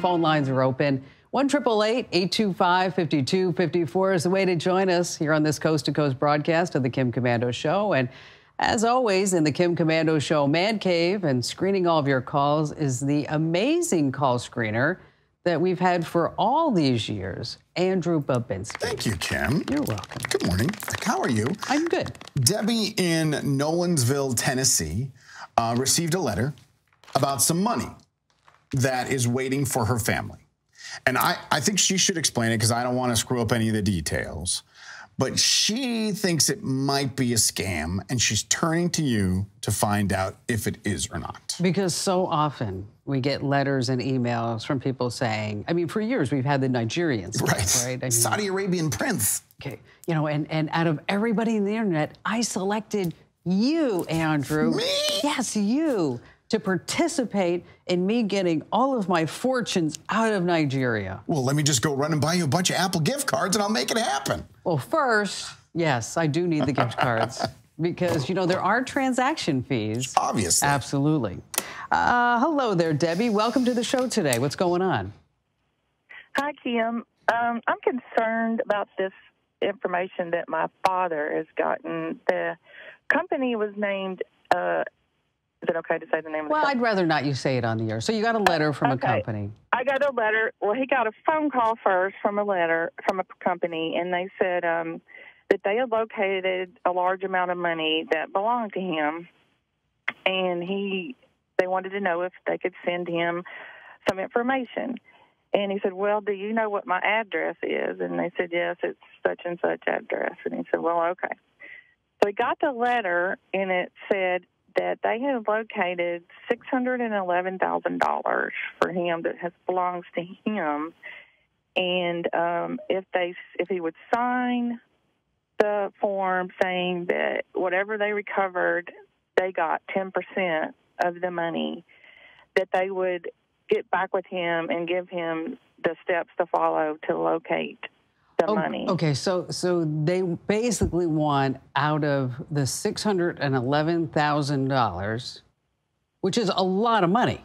phone lines are open. 1-888-825-5254 is the way to join us here on this coast-to-coast broadcast of the Kim Komando Show. And as always, in the Kim Komando Show Man Cave and screening all of your calls is the amazing call screener that we've had for all these years, Andrew Babinski. Thank you, Kim. You're welcome. Good morning. How are you? I'm good. Debbie in Nolensville, Tennessee, received a letter about some money that is waiting for her family. And I think she should explain it because I don't want to screw up any of the details. But she thinks it might be a scam, and she's turning to you to find out if it is or not. Because so often we get letters and emails from people saying, I mean, for years we've had the Nigerians. Right. I mean, Saudi Arabian prince. Okay. You know, and out of everybody in the internet, I selected you, Andrew. Me? Yes, you. To participate in me getting all of my fortunes out of Nigeria. Well, let me just go run and buy you a bunch of Apple gift cards and I'll make it happen. Well, first, yes, I do need the gift cards because, you know, there are transaction fees. Obviously. Absolutely. Hello there, Debbie. Welcome to the show today. What's going on? Hi, Kim. I'm concerned about this information that my father has gotten. The company was named... Is it okay to say the name of the company? Well, I'd rather not you say it on the air. So you got a letter from a company. I got a letter. Well, he got a phone call first from a company, and they said that they had located a large amount of money that belonged to him, and they wanted to know if they could send him some information. And he said, well, do you know what my address is? And they said, yes, it's such and such address. And he said, well, okay. So he got the letter, and it said that they had located $611,000 for him that belongs to him, and if he would sign the form saying that whatever they recovered, they got 10% of the money, that they would get back with him and give him the steps to follow to locate the money. Okay, so they basically want out of the $611,000, which is a lot of money.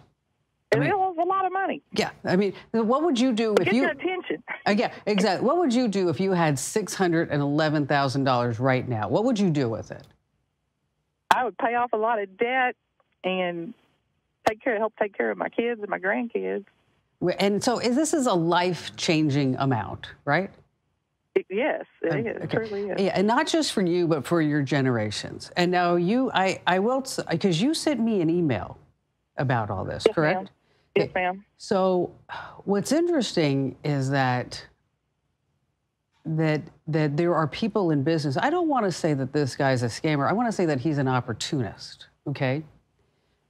It was a lot of money. Yeah, I mean, what would you do if get you... Get your attention. Yeah, exactly. What would you do if you had $611,000 right now? What would you do with it? I would pay off a lot of debt and help take care of my kids and my grandkids. And so this is a life-changing amount, right? Yes, it is. Okay. It truly is. Yeah, and not just for you, but for your generations. And now I will, because you sent me an email about all this, yes, correct? Ma'am. Yes, ma'am. So what's interesting is that there are people in business. I don't want to say that this guy's a scammer. I want to say that he's an opportunist, okay?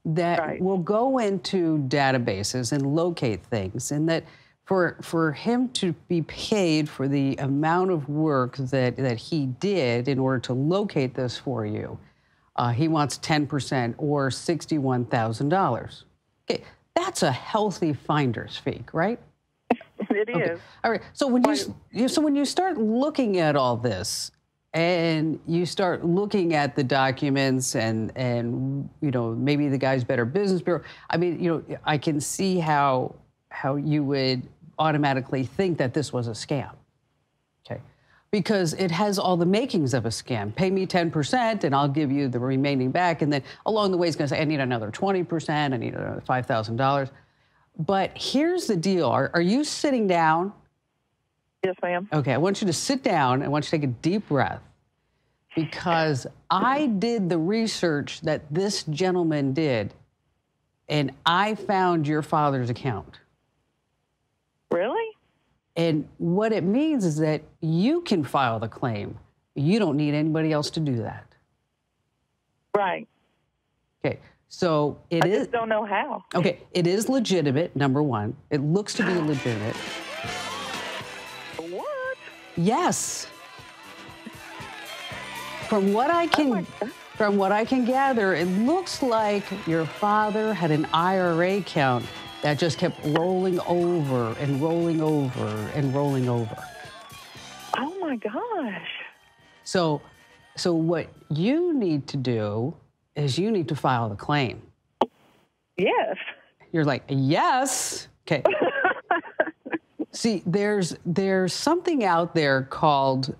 That will go into databases and locate things, and that for him to be paid for the amount of work that he did in order to locate this for you, he wants 10% or $61,000. Okay, that's a healthy finder's fee, right? It is. All right. So when you start looking at all this, and you start looking at the documents and you know, maybe the guy's Better Business Bureau, I mean, you know, I can see how you would automatically think that this was a scam, okay? Because it has all the makings of a scam. Pay me 10% and I'll give you the remaining back. And then along the way, he's gonna say, I need another 20%, I need another $5,000. But here's the deal. Are you sitting down? Yes, ma'am. Okay, I want you to sit down. I want you to take a deep breath, because I did the research that this gentleman did, and I found your father's account. Really? And what it means is that you can file the claim. You don't need anybody else to do that. Right. Okay, so I just don't know how. Okay, it is legitimate, number one. It looks to be legitimate. What? Yes. From what I can gather, it looks like your father had an IRA account that just kept rolling over and rolling over and rolling over. Oh my gosh. So what you need to do is you need to file the claim. Yes. You're like, yes. Okay. See, there's something out there called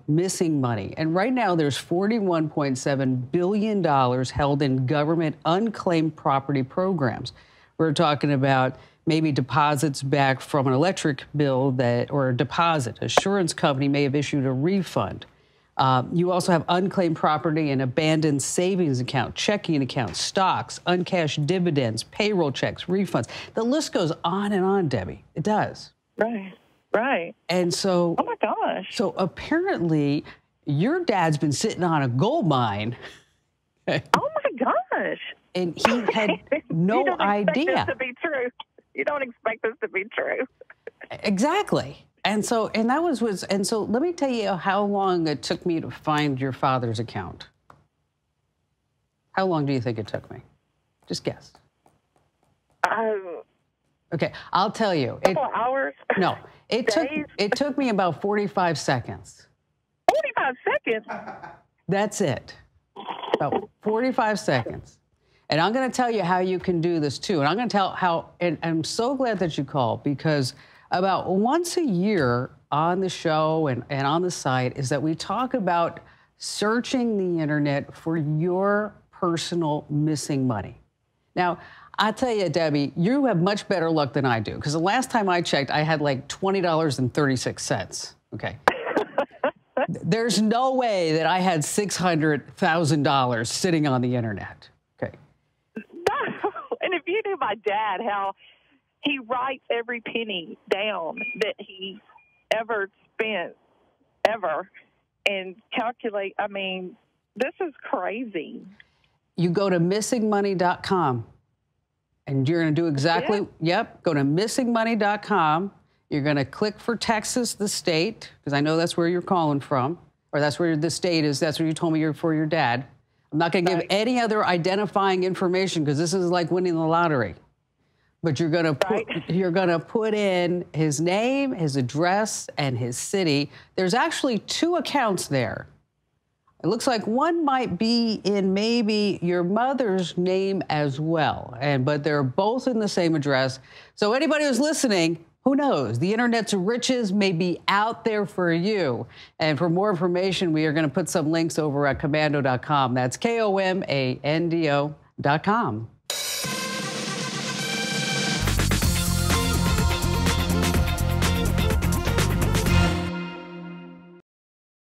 missing money. And right now there's $41.7 billion held in government unclaimed property programs. We're talking about maybe deposits back from an electric bill or a deposit. Assurance company may have issued a refund. You also have unclaimed property and abandoned savings account, checking account, stocks, uncashed dividends, payroll checks, refunds. The list goes on and on, Debbie. It does. Right. And so, oh my gosh. So apparently, your dad's been sitting on a gold mine. Oh my gosh. And he had no idea. You don't expect this to be true. You don't expect this to be true. Exactly. And so let me tell you how long it took me to find your father's account. How long do you think it took me? Just guess. Okay, I'll tell you. A couple of hours? No, it took me about 45 seconds. 45 seconds? That's it. About 45 seconds. And I'm going to tell you how you can do this too. And I'm going to tell how, and I'm so glad that you called, because about once a year on the show and on the site is that we talk about searching the internet for your personal missing money. Now, I tell you, Debbie, you have much better luck than I do, because the last time I checked, I had like $20.36. Okay. There's no way that I had $600,000 sitting on the internet. Okay. No. And if you knew my dad, how he writes every penny down that he ever spent, and calculate, I mean, this is crazy. You go to missingmoney.com. And you're going to do exactly, go to missingmoney.com. You're going to click for Texas, the state, because I know that's where you're calling from, or that's where the state is. That's where you told me you're for your dad. I'm not going to give any other identifying information, because this is like winning the lottery. But you're going to put in his name, his address, and his city. There's actually 2 accounts there. It looks like one might be in maybe your mother's name as well, but they're both in the same address. So anybody who's listening, who knows? The internet's riches may be out there for you. And for more information, we are going to put some links over at komando.com. That's KOMANDO.com.